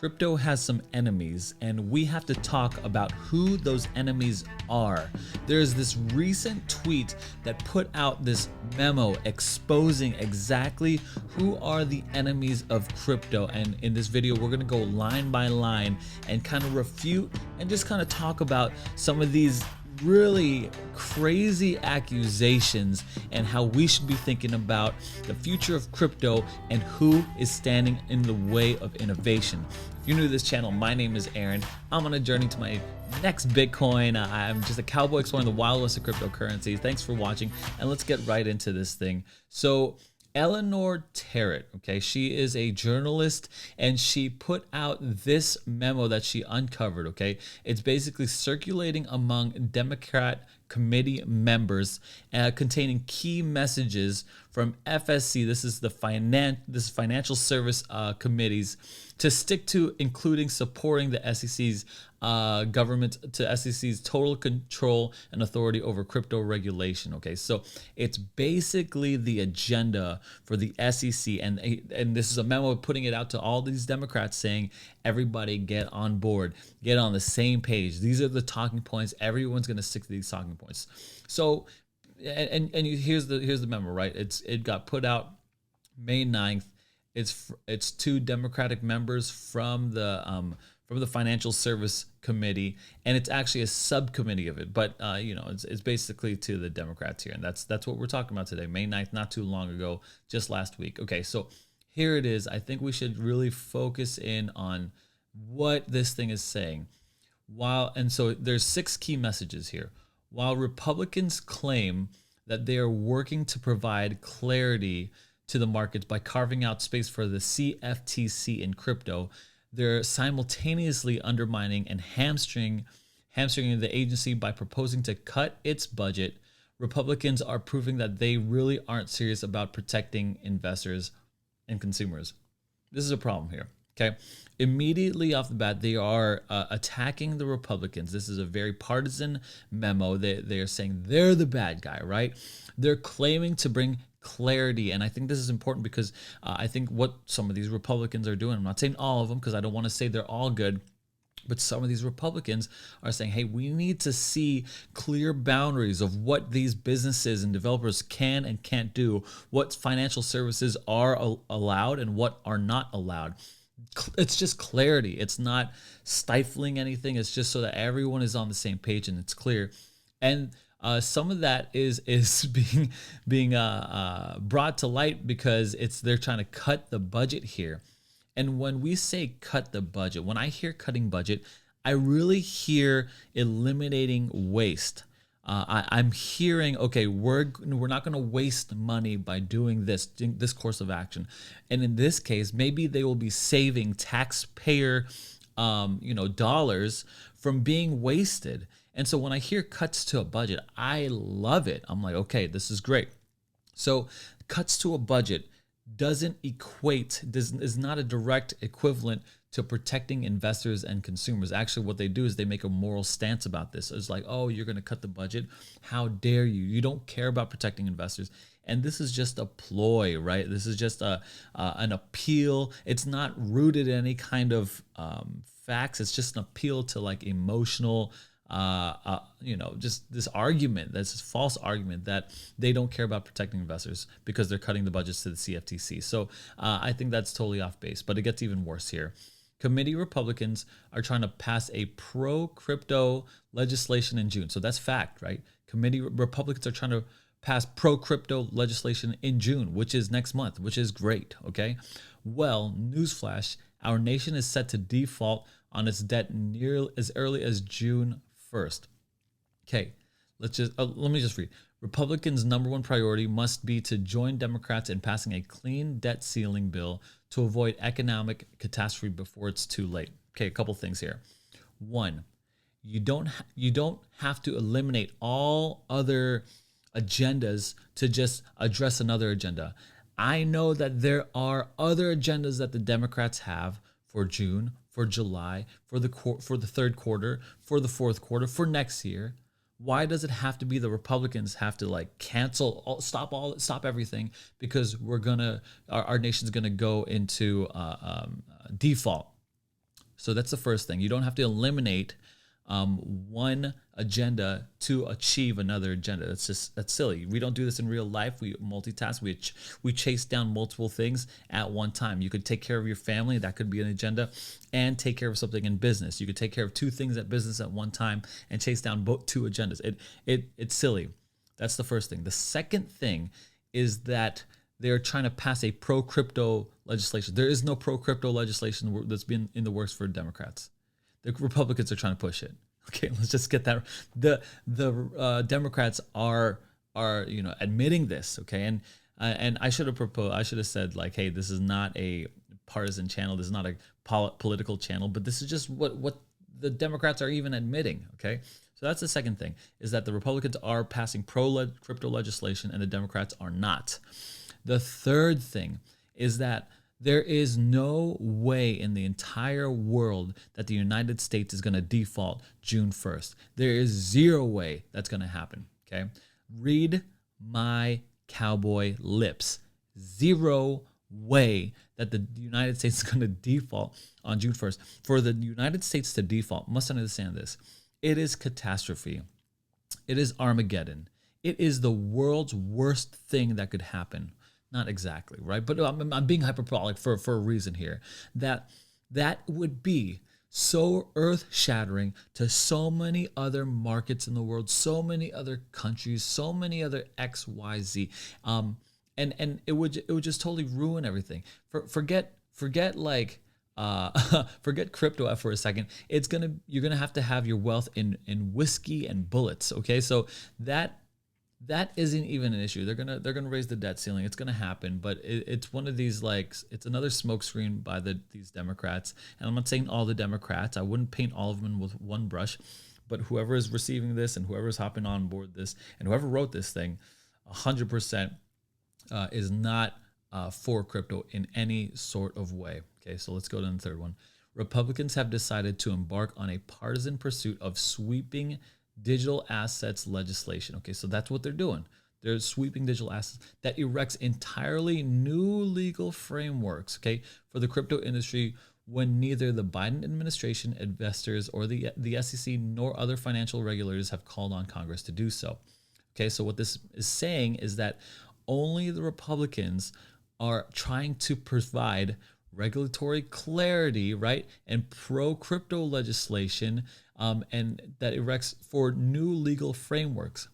Crypto has some enemies, and we have to talk about who those enemies are. There's this recent tweet that put out this memo exposing exactly who are the enemies of crypto. And in this video, we're going to go line by line and kind of refute and just kind of talk about some of these really crazy accusations and how we should be thinking about the future of crypto and who is standing in the way of innovation. If you're new to this channel, my name is Aaron. I'm on a journey to my next Bitcoin. I'm just a cowboy exploring the wild west of cryptocurrencies. Thanks for watching, and let's get right into this thing. So Eleanor Terrett, okay, she is a journalist, and she put out this memo that she uncovered, okay? It's basically circulating among Democrat committee members, containing key messages from FSC. This is the financial service committees to stick to, including supporting the SEC's SEC's total control and authority over crypto regulation. Okay, so it's basically the agenda for the SEC, and this is a memo putting it out to all these Democrats saying, everybody get on board, get on the same page. These are the talking points. Everyone's going to stick to these talking points. So, here's the memo, right? It got put out May 9th. It's two Democratic members from the Financial Service Committee, and it's actually a subcommittee of it. But it's basically to the Democrats here, and that's what we're talking about today. May 9th, not too long ago, just last week. Okay, so here it is. I think we should really focus in on what this thing is saying. So there's 6 key messages here. While Republicans claim that they are working to provide clarity to the markets by carving out space for the CFTC in crypto, they're simultaneously undermining and hamstringing the agency by proposing to cut its budget. Republicans are proving that they really aren't serious about protecting investors and consumers. This is a problem here. Okay. Immediately off the bat, they are attacking the Republicans. This is a very partisan memo. They are saying they're the bad guy, right? They're claiming to bring clarity. And I think this is important because I think what some of these Republicans are doing, I'm not saying all of them because I don't want to say they're all good, but some of these Republicans are saying, hey, we need to see clear boundaries of what these businesses and developers can and can't do, what financial services are allowed and what are not allowed. It's just clarity. It's not stifling anything. It's just so that everyone is on the same page and it's clear. And some of that is being brought to light because they're trying to cut the budget here. And when we say cut the budget, when I hear cutting budget, I really hear eliminating waste. I'm hearing, okay, we're not going to waste money by doing this course of action. And in this case, maybe they will be saving taxpayer dollars from being wasted. And so when I hear cuts to a budget, I love it. I'm like, okay, this is great. So cuts to a budget is not a direct equivalent to protecting investors and consumers. Actually, what they do is they make a moral stance about this. It's like, oh, you're going to cut the budget? How dare you? You don't care about protecting investors. And this is just a ploy, right? This is just an appeal. It's not rooted in any kind of facts. It's just an appeal to like emotional, just this argument, this false argument that they don't care about protecting investors because they're cutting the budgets to the CFTC. So I think that's totally off base, but it gets even worse here. Committee Republicans are trying to pass a pro-crypto legislation in June. So that's fact, right? Committee Republicans are trying to pass pro-crypto legislation in June, which is next month, which is great, okay? Well, newsflash, our nation is set to default on its debt as early as June 1st. Okay, let me just read. Republicans' #1 priority must be to join Democrats in passing a clean debt ceiling bill to avoid economic catastrophe before it's too late. Okay, a couple things here. One, you don't have to eliminate all other agendas to just address another agenda. I know that there are other agendas that the Democrats have for June, for July, for the third quarter, for the fourth quarter, for next year. Why does it have to be the Republicans have to like cancel, stop everything because our nation's gonna go into default? So that's the first thing. You don't have to eliminate one agenda to achieve another agenda. That's silly. We don't do this in real life. We multitask. We chase down multiple things at one time. You could take care of your family. That could be an agenda, and take care of something in business. You could take care of two things at business at one time and chase down both two agendas. It's silly. That's the first thing. The second thing is that they're trying to pass a pro-crypto legislation. There is no pro-crypto legislation that's been in the works for Democrats. The Republicans are trying to push it. Okay, let's just get that. The Democrats are admitting this. Okay, and I should have proposed. I should have said like, hey, this is not a partisan channel. This is not a political channel. But this is just what the Democrats are even admitting. Okay, so that's the second thing, is that the Republicans are passing pro-crypto legislation and the Democrats are not. The third thing is that there is no way in the entire world that the United States is going to default June 1st. There is zero way that's going to happen, okay? Read my cowboy lips. Zero way that the United States is going to default on June 1st. For the United States to default, must understand this. It is catastrophe. It is Armageddon. It is the world's worst thing that could happen. Not exactly, right? But I'm being hyperbolic for a reason here. That would be so earth-shattering to so many other markets in the world, so many other countries, so many other X, Y, Z, and it would just totally ruin everything. Forget like forget crypto for a second. You're gonna have to have your wealth in whiskey and bullets. Okay, so that isn't even an issue. They're gonna raise the debt ceiling. It's gonna happen, but it's one of these, like, it's another smokescreen by these Democrats. And I'm not saying all the Democrats. I wouldn't paint all of them with one brush, but whoever is receiving this and whoever is hopping on board this and whoever wrote this thing, 100% is not for crypto in any sort of way. Okay, so let's go to the third one. Republicans have decided to embark on a partisan pursuit of sweeping digital assets legislation. Okay, so that's what they're doing. They're sweeping digital assets that erects entirely new legal frameworks, okay, for the crypto industry when neither the Biden administration, investors, or the SEC nor other financial regulators have called on Congress to do so. Okay, so what this is saying is that only the Republicans are trying to provide regulatory clarity, right, and pro-crypto legislation, and that erects for new legal frameworks.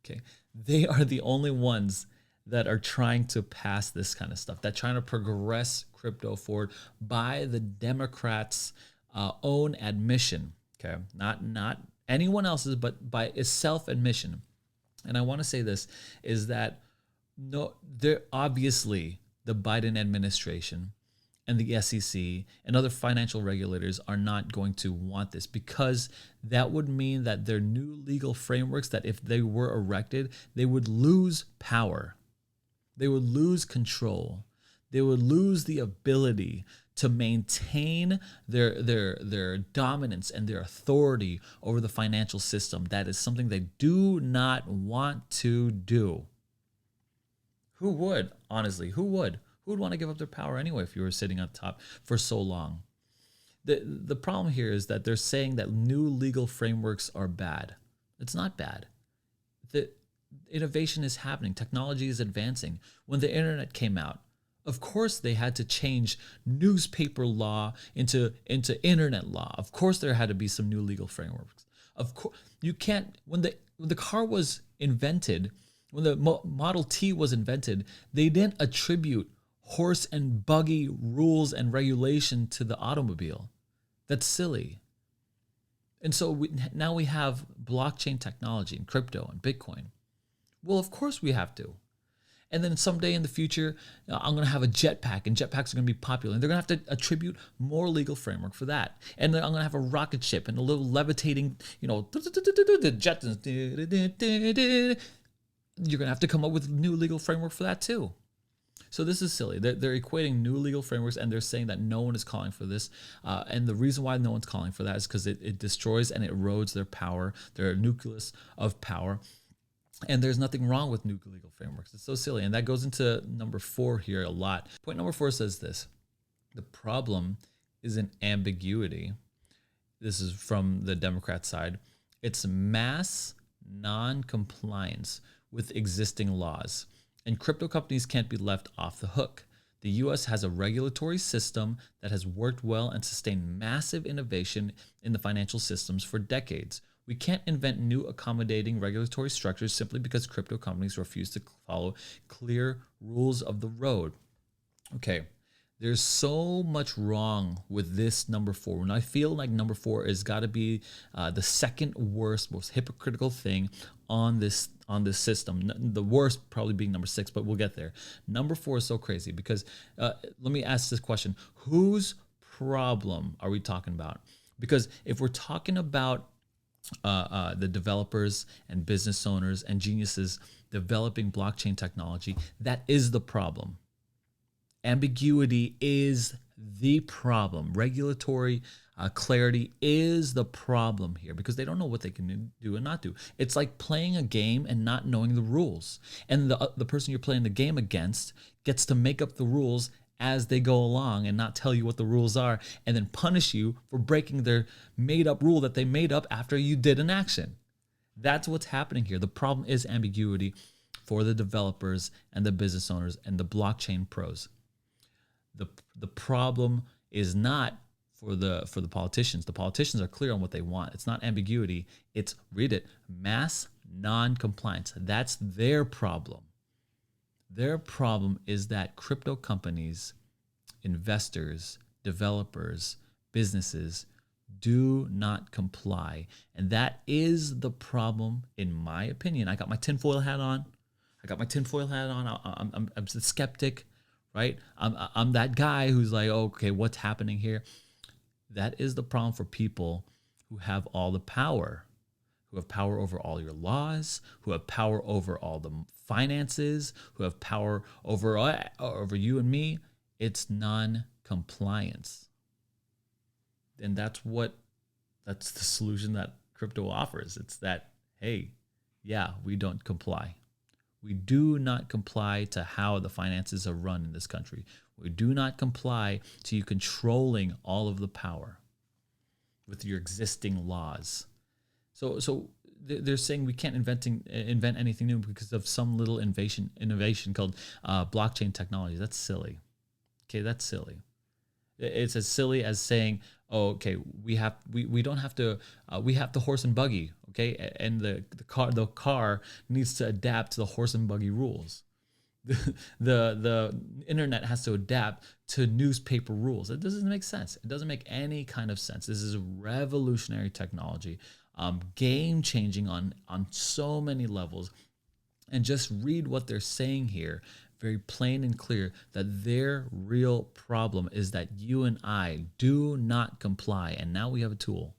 Okay, they are the only ones that are trying to pass this kind of stuff, that trying to progress crypto forward by the Democrats' own admission. Okay, not anyone else's, but by its self-admission. And I want to say this is that they're obviously the Biden administration and the SEC and other financial regulators are not going to want this, because that would mean that their new legal frameworks, that if they were erected, they would lose power. They would lose control. They would lose the ability to maintain their dominance and their authority over the financial system. That is something they do not want to do. Who would, honestly, who would? Who would want to give up their power anyway if you were sitting on top for so long? The problem here is that they're saying that new legal frameworks are bad. It's not bad. The innovation is happening. Technology is advancing. When the internet came out, of course they had to change newspaper law into internet law. Of course there had to be some new legal frameworks. Of course you can't, when the car was invented, when the Model T was invented, they didn't attribute horse and buggy rules and regulation to the automobile. That's silly. And so now we have blockchain technology and crypto and Bitcoin. Well, of course we have to. And then someday in the future, I'm going to have a jetpack, and jetpacks are going to be popular. And they're going to have to attribute more legal framework for that. And then I'm going to have a rocket ship and a little levitating, jet. You're going to have to come up with a new legal framework for that too. So this is silly. They're equating new legal frameworks, and they're saying that no one is calling for this. And the reason why no one's calling for that is because it destroys and it erodes their power, their nucleus of power. And there's nothing wrong with new legal frameworks. It's so silly. And that goes into number 4 here a lot. Point number 4 says this. The problem is an ambiguity. This is from the Democrat side. It's mass non-compliance with existing laws, and crypto companies can't be left off the hook. The US has a regulatory system that has worked well and sustained massive innovation in the financial systems for decades. We can't invent new accommodating regulatory structures simply because crypto companies refuse to follow clear rules of the road. Okay, there's so much wrong with this number four. And I feel like number four has got to be the second worst, most hypocritical thing on this system. The worst probably being number six, but we'll get there. Number four is so crazy because let me ask this question: whose problem are we talking about? Because if we're talking about the developers and business owners and geniuses developing blockchain technology, that is the problem. Ambiguity is the problem. Regulatory clarity is the problem here because they don't know what they can do and not do. It's like playing a game and not knowing the rules. And the person you're playing the game against gets to make up the rules as they go along and not tell you what the rules are and then punish you for breaking their made up rule that they made up after you did an action. That's what's happening here. The problem is ambiguity for the developers and the business owners and the blockchain pros. The problem is not for the politicians. The politicians are clear on what they want. It's not ambiguity. It's, read it, mass non-compliance. That's their problem. Their problem is that crypto companies, investors, developers, businesses do not comply. And that is the problem, in my opinion. I got my tinfoil hat on. I'm a skeptic, right? I'm that guy who's like, oh, okay, what's happening here? That is the problem for people who have all the power, who have power over all your laws, who have power over all the finances, who have power over you and me. It's non-compliance. And that's the solution that crypto offers. It's that, hey, yeah, we don't comply. We do not comply to how the finances are run in this country. We do not comply to you controlling all of the power with your existing laws. So they're saying we can't invent anything new because of some little innovation called blockchain technology. That's silly. Okay, that's silly. It's as silly as saying, oh, okay, we don't have to we have the horse and buggy, okay, and the car needs to adapt to the horse and buggy rules. The internet has to adapt to newspaper rules. It doesn't make sense. It doesn't make any kind of sense. This is revolutionary technology, game changing on so many levels. And just read what they're saying here, very plain and clear, that their real problem is that you and I do not comply. And now we have a tool.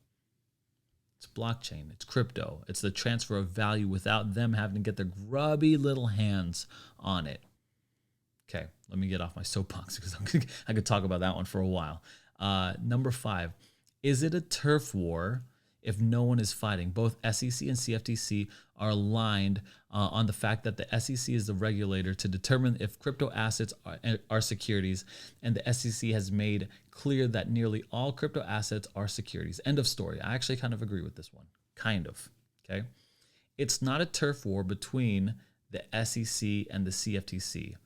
It's blockchain, it's crypto, it's the transfer of value without them having to get their grubby little hands on it. Okay, let me get off my soapbox because I could talk about that one for a while. Number 5, is it a turf war if no one is fighting? Both SEC and CFTC are aligned on the fact that the SEC is the regulator to determine if crypto assets are securities, and the SEC has made clear that nearly all crypto assets are securities. End of story. I actually kind of agree with this one. Kind of. Okay. It's not a turf war between the SEC and the CFTC.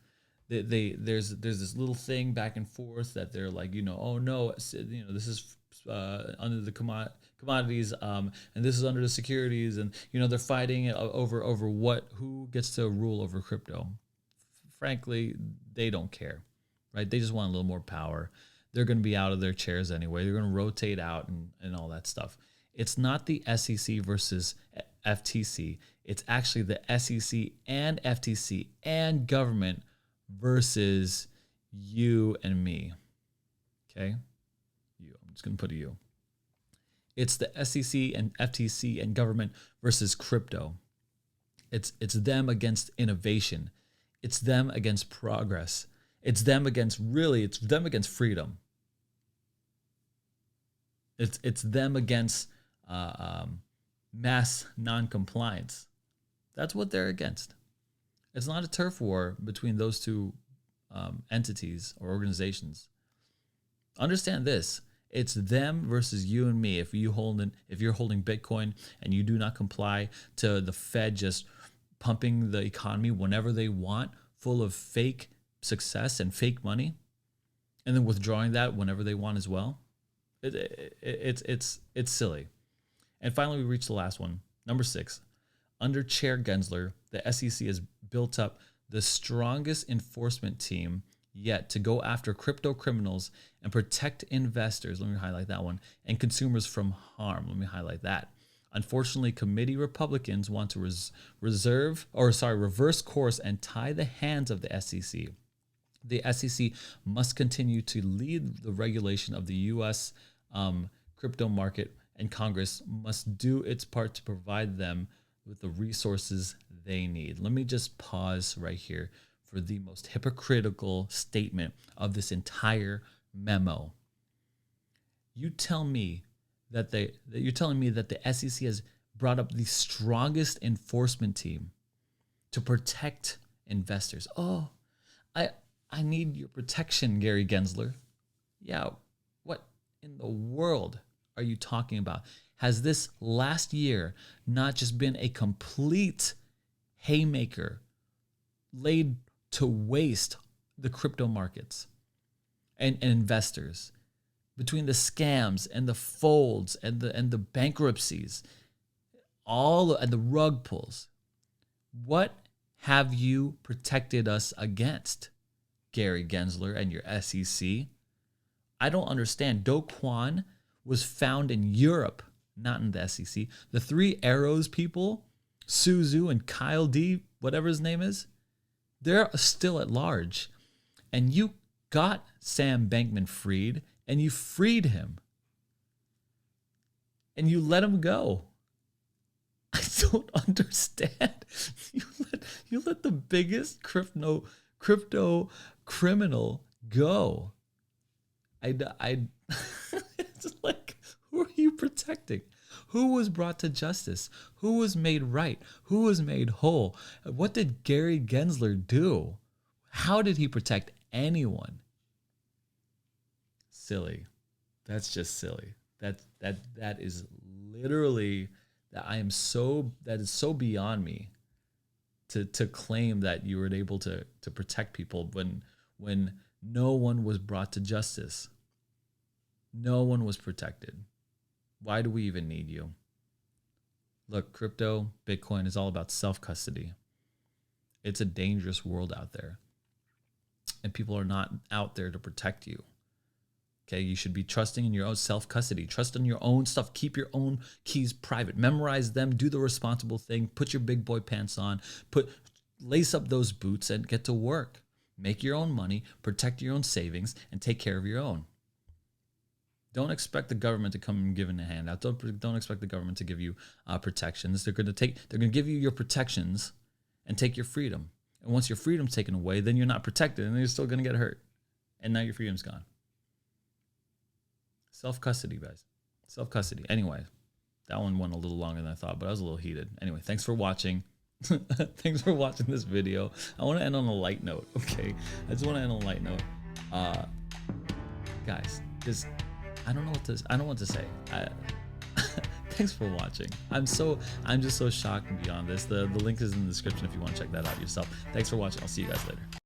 There's this little thing back and forth that they're like, oh no, this is under the commodities, and this is under the securities, and they're fighting over who gets to rule over crypto. Frankly, they don't care, right? They just want a little more power. They're going to be out of their chairs anyway. They're going to rotate out and all that stuff. It's not the SEC versus FTC. It's actually the SEC and FTC and government versus you and me. Okay? You. I'm just going to put a you. It's the SEC and FTC and government versus crypto. It's them against innovation. It's them against progress. It's them against freedom. It's them against mass non-compliance. That's what they're against. It's not a turf war between those two entities or organizations. Understand this. It's them versus you and me. If you're holding Bitcoin and you do not comply to the Fed just pumping the economy whenever they want, full of fake success and fake money, and then withdrawing that whenever they want as well, it's silly. And finally, we reach the last one, number 6. Under Chair Gensler, the SEC has built up the strongest enforcement team yet to go after crypto criminals and protect investors. Let me highlight that one. And consumers from harm. Let me highlight that. Unfortunately, committee Republicans want to reverse course and tie the hands of the SEC. The SEC must continue to lead the regulation of the U.S. Crypto market, and Congress must do its part to provide them with the resources they need. Let me just pause right here for the most hypocritical statement of this entire memo. You're telling me that the SEC has brought up the strongest enforcement team to protect investors. Oh, I need your protection, Gary Gensler. Yeah, what in the world are you talking about? Has this last year not just been a complete haymaker laid to waste the crypto markets and investors, between the scams and the folds and the bankruptcies, and the rug pulls? What have you protected us against, Gary Gensler and your SEC? I don't understand. Do Kwon was found in Europe, not in the SEC. The 3 Arrows people, Suzu and Kyle D, whatever his name is, they're still at large. And you got Sam Bankman freed, and you freed him. And you let him go. I don't understand. You let the biggest crypto criminal go. It's like, who are you protecting? Who was brought to justice? Who was made right? Who was made whole? What did Gary Gensler do? How did he protect anyone? Silly. That's just silly. That is literally, that is so beyond me to claim that you were able to protect people when no one was brought to justice. No one was protected. Why do we even need you? Look, crypto, Bitcoin is all about self-custody. It's a dangerous world out there. And people are not out there to protect you. Okay, you should be trusting in your own self-custody. Trust in your own stuff. Keep your own keys private. Memorize them. Do the responsible thing. Put your big boy pants on. Lace up those boots and get to work. Make your own money. Protect your own savings and take care of your own. Don't expect the government to come and give a handout. Don't expect the government to give you protections. They're going to give you your protections and take your freedom. And once your freedom's taken away, then you're not protected, and then you're still going to get hurt. And now your freedom's gone. Self-custody, guys. Self-custody. Anyway, that one went a little longer than I thought, but I was a little heated. Anyway, thanks for watching. Thanks for watching this video. I want to end on a light note, okay? I just want to end on a light note. Guys, just I don't know what to say. Thanks for watching. I'm just so shocked beyond this. The link is in the description if you want to check that out yourself. Thanks for watching. I'll see you guys later.